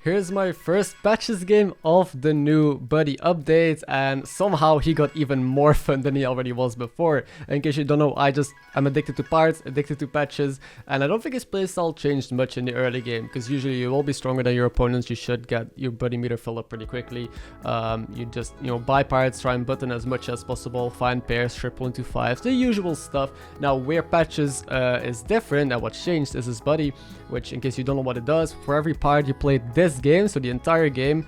Here's my first Patches game of the new buddy update, and somehow he got even more fun than he already was before. In case you don't know, I'm addicted to pirates, addicted to Patches, and I don't think his playstyle changed much in the early game, because usually you will be stronger than your opponents. You should get your buddy meter filled up pretty quickly. You just, buy pirates, try and button as much as possible, find pairs, triple into fives, the usual stuff. Now where Patches is different and what's changed is his buddy, which in case you don't know what it does, for every pirate you play this game, so the entire game,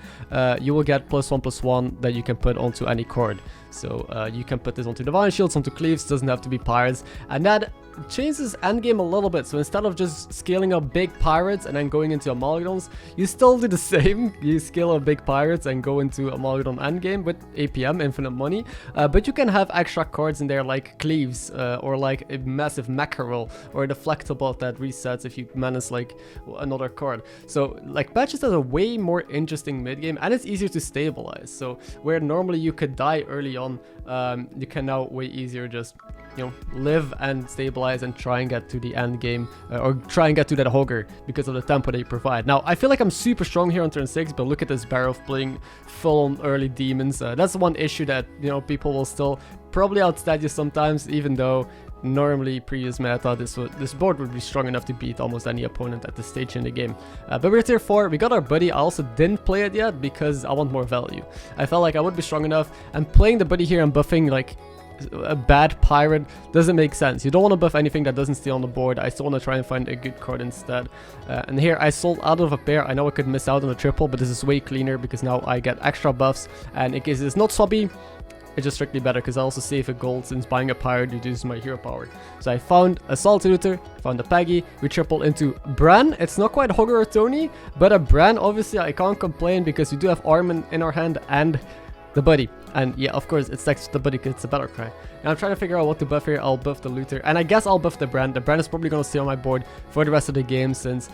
you will get +1/+1 that you can put onto any card. So you can put this onto Divine Shields, onto Cleaves, doesn't have to be pirates, and that changes endgame a little bit. So instead of just scaling up big pirates and then going into Amalgadons, you still do the same. You scale up big pirates and go into Amalgadon endgame with APM, infinite money, but you can have extra cards in there like Cleaves, or like a massive Mackerel, or a Deflectobot that resets if you menace like another card. So like Patches has a way more interesting mid game, and it's easier to stabilize. So where normally you could die early on, you can now way easier just live and stabilize and try and get to the end game, or try and get to that Hogger because of the tempo they provide. Now I feel like I'm super strong here on turn 6, but look at this Barrow playing full on early demons. That's one issue that people will still probably outstat you sometimes, even though normally previous meta this board would be strong enough to beat almost any opponent at this stage in the game. But we're tier 4, we got our buddy. I also didn't play it yet because I want more value. I felt like I would be strong enough, and playing the buddy here and buffing like a bad pirate doesn't make sense. You don't want to buff anything that doesn't stay on the board. I still want to try and find a good card instead. And here I sold out of a pair. I know I could miss out on a triple, but this is way cleaner because now I get extra buffs, and in case it's not swabby, it's just strictly better because I also save a gold since buying a pirate reduces my hero power. So I found a Salty Looter, found a Peggy, we triple into Bran. It's not quite Hogger or Tony, but a Bran, obviously I can't complain because we do have Armin in our hand and the buddy. And yeah, of course it's next to the buddy because it's a battle cry. And I'm trying to figure out what to buff here. I'll buff the Looter, and I guess I'll buff the Bran. The Bran is probably going to stay on my board for the rest of the game since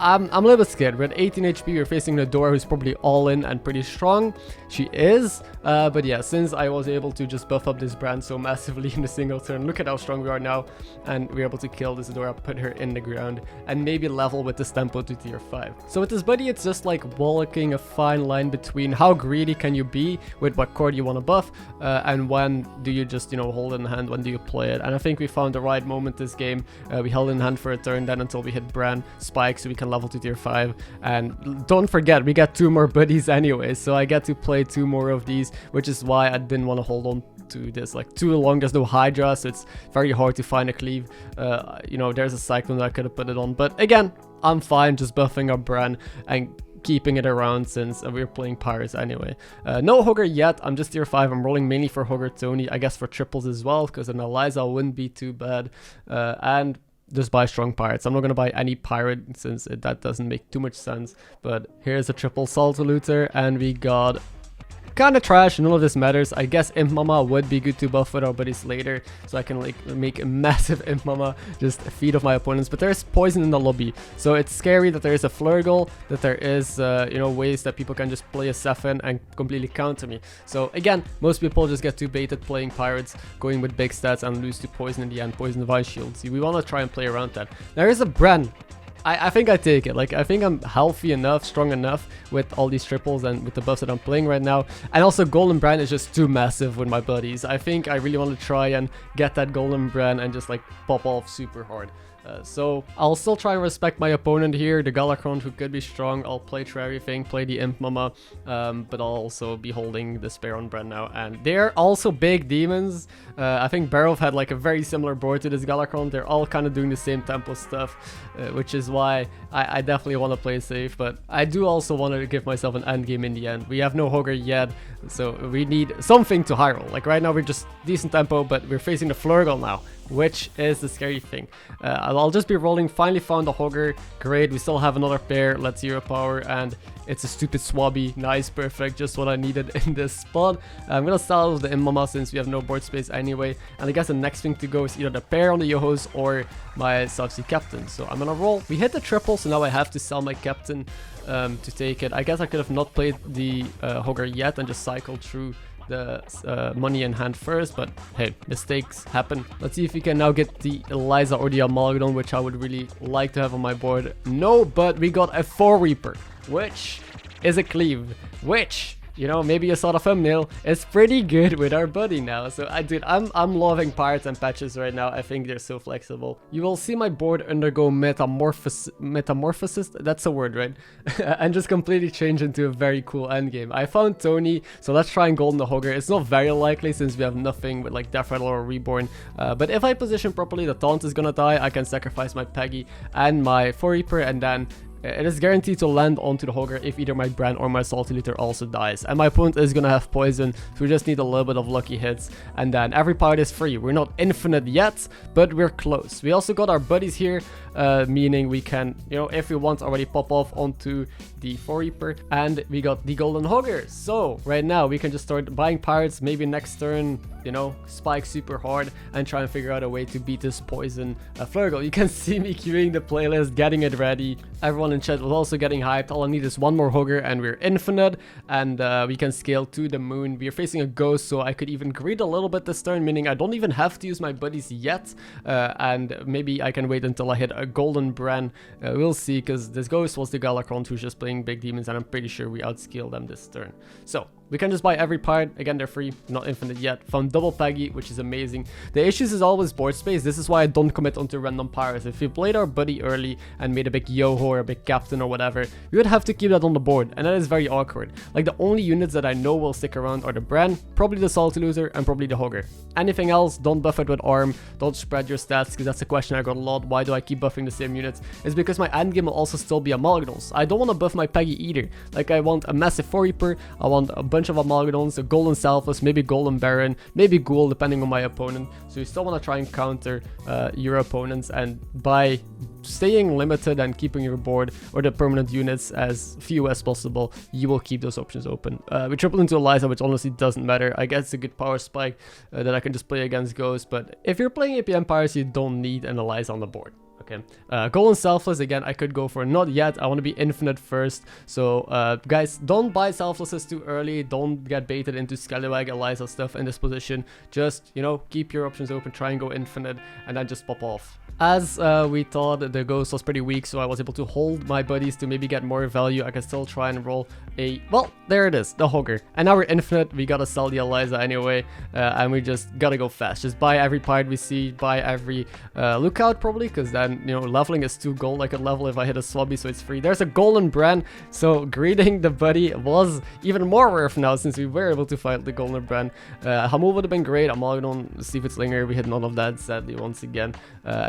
I'm a little bit scared. We're at 18 HP, we're facing Nadora, who's probably all in and pretty strong. She is, but yeah, since I was able to just buff up this Brand so massively in a single turn, look at how strong we are now, and we're able to kill this Nadora, put her in the ground, and maybe level with this tempo to tier 5. So with this buddy, it's just like walking a fine line between how greedy can you be with what card you want to buff, and when do you just, hold it in hand, when do you play it. And I think we found the right moment this game. We held it in hand for a turn, then until we hit Bran Spike, so we can level to tier 5. And don't forget, we get 2 more buddies anyway, so I get to play 2 more of these, which is why I didn't want to hold on to this like too long. There's no Hydra, so it's very hard to find a cleave. There's a Cyclone that I could have put it on, but again, I'm fine just buffing up Bran and keeping it around since we're playing pirates anyway. No Hogger yet, I'm just tier 5. I'm rolling mainly for Hogger Tony, I guess for triples as well, because an Eliza wouldn't be too bad, and just buy strong pirates. I'm not going to buy any pirate since that doesn't make too much sense. But here's a triple Salty Looter, and we got kind of trash. None of this matters. I guess Imp Mama would be good to buff with our buddies later, so I can like make a massive Imp Mama, just feed off my opponents. But there's poison in the lobby, so it's scary that there is a Flurgle, that there is ways that people can just play a Sephin and completely counter me. So again, most people just get too baited playing pirates, going with big stats, and lose to poison in the end, poison Divine Shield. See, we want to try and play around that. There is a Bran. I think I take it. Like, I think I'm healthy enough, strong enough with all these triples and with the buffs that I'm playing right now. And also Golden Brand is just too massive with my buddies. I think I really want to try and get that Golden Brand and just like pop off super hard. So I'll still try and respect my opponent here, the Galakron, who could be strong. I'll play through everything, play the Imp Mama, but I'll also be holding the Spare on Brand now. And they're also big demons. I think Barrow had like a very similar board to this Galakron. They're all kind of doing the same tempo stuff, which is why I definitely want to play safe. But I do also want to give myself an end game in the end. We have no Hogger yet, so we need something to high roll. Like right now we're just decent tempo, but we're facing the Flurgle now, which is the scary thing. I'll just be rolling. Finally found the Hogger. Great, we still have another pair. Let's hero power, and it's a stupid Swabby. Nice, perfect, just what I needed in this spot. I'm gonna start with the Imp Mama since we have no board space anyway, and I guess the next thing to go is either the pair on the Yohos or my Savjz Captain. So I'm gonna roll. We hit the triple, so now I have to sell my Captain to take it. I guess I could have not played the Hogger yet and just cycled through the money in hand first, but hey, mistakes happen. Let's see if we can now get the Eliza or the Amalgadon, which I would really like to have on my board. No, but we got a 4 Reaper, which is a cleave, which, you know, maybe you saw the thumbnail, it's pretty good with our buddy now. So I'm loving Pirates and Patches right now. I think they're so flexible. You will see my board undergo metamorphosis, that's a word, right? And just completely change into a very cool endgame. I found Tony, so let's try and Golden the Hogger. It's not very likely since we have nothing with like Death Rattle or Reborn, but if I position properly, the Taunt is gonna die. I can sacrifice my Peggy and my 4 Reaper, and then it is guaranteed to land onto the Hogger if either my Brand or my Salty Looter also dies. And my opponent is gonna have poison, so we just need a little bit of lucky hits. And then every pirate is free. We're not infinite yet, but we're close. We also got our buddies here, meaning we can, you know, if we want, already pop off onto the 4 Reaper. And we got the Golden Hogger. So right now we can just start buying pirates, maybe next turn, you know, spike super hard and try and figure out a way to beat this poison Flurgle. You can see me queuing the playlist, getting it ready. Everyone in chat was also getting hyped. All I need is one more Hogger and we're infinite, and we can scale to the moon. We're facing a ghost, so I could even greed a little bit this turn, meaning I don't even have to use my buddies yet, and maybe I can wait until I hit a golden Bran. We'll see, because this ghost was the Galakron who's just playing big demons, and I'm pretty sure we outscale them this turn. So we can just buy every pirate. Again, they're free, not infinite yet. Found double Peggy, which is amazing. The issues is always board space. This is why I don't commit onto random pirates. If we played our buddy early and made a big Yoho or a big Captain or whatever, we would have to keep that on the board, and that is very awkward. Like, the only units that I know will stick around are the Bran, probably the Salty Loser, and probably the Hogger. Anything else, don't buff it with Arm, don't spread your stats, because that's a question I got a lot. Why do I keep buffing the same units? It's because my endgame will also still be Amalgadons. I don't want to buff my Peggy either. Like, I want a massive 4 Reaper, I want a bunch of Amalgadons, a Golden Selfless, maybe Golden Baron, maybe Ghoul, depending on my opponent. So you still want to try and counter your opponents, and by staying limited and keeping your board or the permanent units as few as possible, you will keep those options open. We triple into Eliza, which honestly doesn't matter. I guess it's a good power spike that I can just play against Ghost, but if you're playing APM Pirates, you don't need an Eliza on the board. Okay, Golden Selfless, again, I could go for not yet. I want to be infinite first. So guys, don't buy Selflesses too early. Don't get baited into Scallywag, Eliza stuff in this position. Just, you know, keep your options open, try and go infinite, and then just pop off. As we thought, the ghost was pretty weak, so I was able to hold my buddies to maybe get more value. I can still try and roll a, well, there it is, the Hogger. And now we're infinite. We gotta sell the Eliza anyway, and we just gotta go fast. Just buy every pirate we see, buy every lookout probably, because then, you know, leveling is 2 gold. I could level if I hit a Swabby, so it's free. There's a Golden Bran, so greeting the buddy was even more worth now since we were able to fight the Golden Bran. Hamul would have been great. Amalgadon, Slinger, we hit none of that, sadly, once again.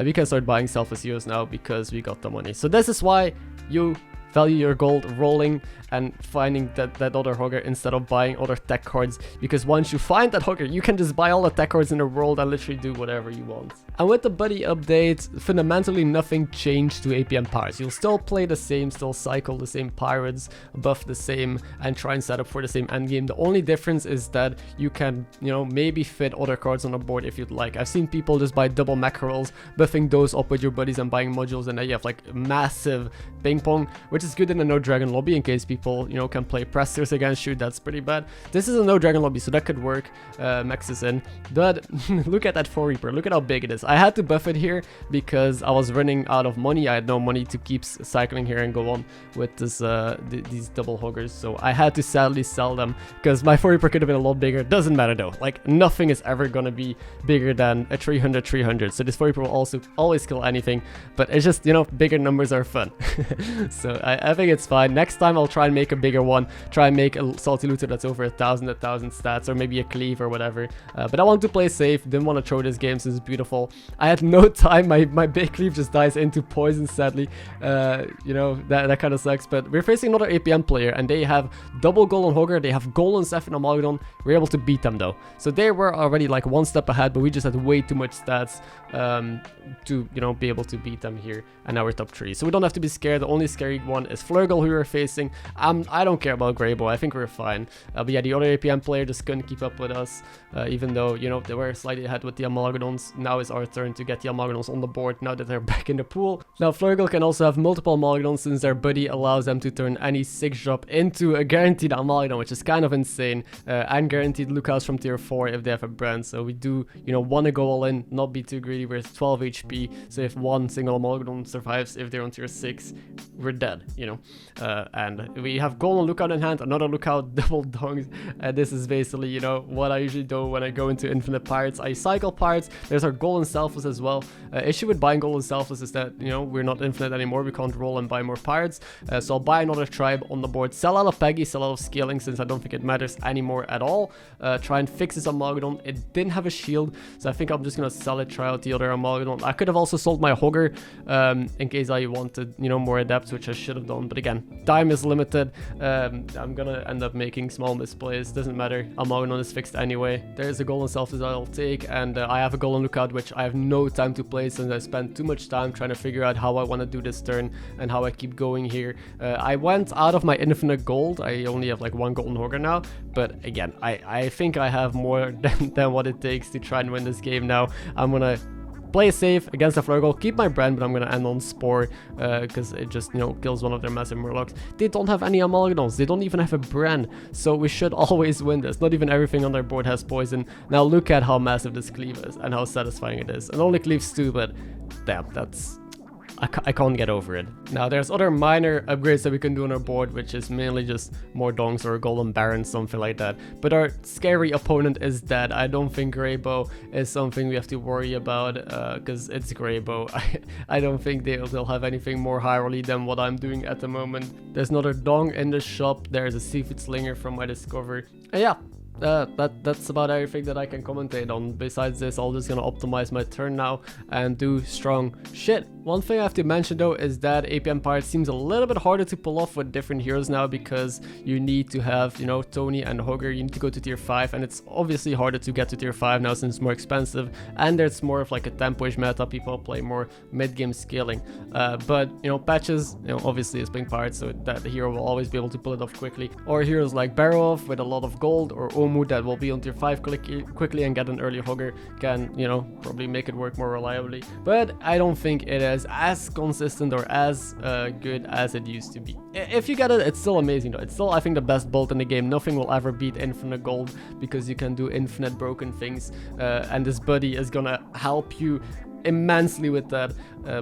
We can start buying selfless heroes now because we got the money. So this is why you value your gold rolling and finding that other Hogger instead of buying other tech cards, because once you find that Hogger, you can just buy all the tech cards in the world and literally do whatever you want. And with the buddy update, fundamentally nothing changed to APM Pirates. You'll still play the same, still cycle the same pirates, buff the same, and try and set up for the same endgame. The only difference is that you can, you know, maybe fit other cards on the board if you'd like. I've seen people just buy double mackerels, buffing those up with your buddies and buying modules, and then you have like massive ping pong, which is good in a no dragon lobby in case people, you know, can play pressers against you. That's pretty bad. This is a no dragon lobby, so that could work. Max is in, but look at that 4 Reaper. Look at how big it is. I had to buff it here because I was running out of money. I had no money to keep cycling here and go on with this these double Hoggers, so I had to sadly sell them because my 4 Reaper could have been a lot bigger. Doesn't matter though. Like, nothing is ever gonna be bigger than a 300. So this 4 Reaper will also always kill anything, but it's just, you know, bigger numbers are fun. So I think it's fine. Next time I'll try and make a bigger one, try and make a Salty Looter that's over 1,000 stats, or maybe a Cleave or whatever, but I want to play safe. Didn't want to throw this game since it's beautiful. I had no time. My big Cleave just dies into poison, sadly. You know, that kind of sucks, but we're facing another APM player and they have double Golden Hogger, they have Golden Zephyr and Amalgadon. We're able to beat them though, so they were already like one step ahead, but we just had way too much stats to, you know, be able to beat them here, and now we're top 3, so we don't have to be scared. The only scary one one is Flurgle, who we're facing. I don't care about Greybow. I think we're fine. But yeah, the other APM player just couldn't keep up with us, even though, you know, they were slightly ahead with the Amalgadons. Now it's our turn to get the Amalgadons on the board now that they're back in the pool. Now, Flurgle can also have multiple Amalgadons since their buddy allows them to turn any 6-drop into a guaranteed Amalgadon, which is kind of insane, and guaranteed lookouts from tier 4 if they have a brand. So we do, you know, want to go all in, not be too greedy. We're 12 HP, so if one single Amalgadon survives, if they're on tier 6, we're dead, you know. And we have Golden Lookout in hand, another Lookout, double dongs, and this is basically, you know, what I usually do when I go into Infinite Pirates. I cycle Pirates. There's our Golden Selfless as well. Issue with buying Golden Selfless is that, you know, we're not infinite anymore. We can't roll and buy more Pirates, so I'll buy another tribe on the board, sell out of Peggy, sell out of Scaling, since I don't think it matters anymore at all. Try and fix this Amalgadon. It didn't have a shield, so I think I'm just gonna sell it, try out the other Amalgadon. I could have also sold my Hogger in case I wanted, you know, more adepts, which I should have done, but again, time is limited. I'm gonna end up making small misplays, doesn't matter. Amalgadon is fixed anyway. There's a Golden Selfless I'll take, and I have a Golden Lookout, which I have no time to play since I spent too much time trying to figure out how I want to do this turn and how I keep going here. I went out of my infinite gold. I only have like one Golden Hogger now, but again, I think I have more than what it takes to try and win this game now. I'm gonna play safe against the Flurgle, keep my brand, but I'm gonna end on Spore because it just, you know, kills one of their massive Murlocs. They don't have any Amalgadons, they don't even have a brand, so we should always win this. Not even everything on their board has poison. Now look at how massive this cleave is and how satisfying it is. And only cleaves 2, but damn, that's... I can't get over it. Now there's other minor upgrades that we can do on our board, which is mainly just more dongs or a Golden Baron, something like that. But our scary opponent is dead. I don't think Greybow is something we have to worry about because it's Greybow. I don't think they'll have anything more high rolly than what I'm doing at the moment. There's another dong in the shop. There's a Seafood Slinger from my Discover. And yeah. That's about everything that I can commentate on. Besides this, I'm just gonna optimize my turn now and do strong shit. One thing I have to mention though is that APM Pirate seems a little bit harder to pull off with different heroes now, because you need to have, you know, Tony and Hogger. You need to go to tier 5, and it's obviously harder to get to tier 5 now since it's more expensive, and there's more of like a tempo-ish meta. People play more mid-game scaling, but you know, Patches, you know, obviously is playing Pirate, so that the hero will always be able to pull it off quickly. Or heroes like Barrow with a lot of gold, or Omu that will be on tier 5 quickly and get an early Hogger can, you know, probably make it work more reliably. But I don't think it is as consistent or as good as it used to be. If you get it, it's still amazing though. It's still, I think, the best bolt in the game. Nothing will ever beat infinite gold because you can do infinite broken things, and this buddy is gonna help you immensely with that,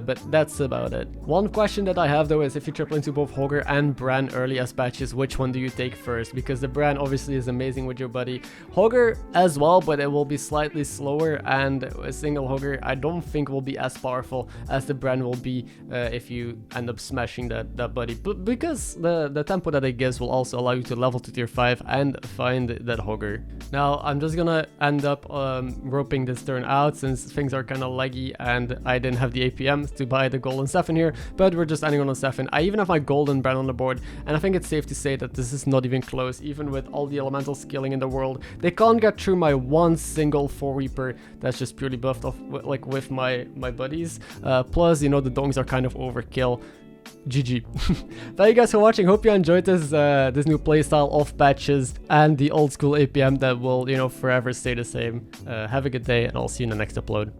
but that's about it. One question that I have though is, if you triple into both Hogger and Bran early as Patches, which one do you take first? Because the Bran obviously is amazing with your buddy. Hogger as well, but it will be slightly slower, and a single Hogger I don't think will be as powerful as the Bran will be if you end up smashing that buddy. But because the tempo that it gives will also allow you to level to tier 5 and find that Hogger. Now I'm just gonna end up roping this turn out since things are kind of laggy and I didn't have the APM to buy the golden Stefan here, but we're just ending on a Stefan. I even have my golden Bran on the board, and I think it's safe to say that this is not even close. Even with all the elemental scaling in the world, they can't get through my one single 4 Reaper that's just purely buffed off like with my buddies. Plus, you know, the dongs are kind of overkill. GG. Thank you guys for watching. Hope you enjoyed this this new playstyle of Patches and the old school APM that will, you know, forever stay the same. Have a good day, and I'll see you in the next upload.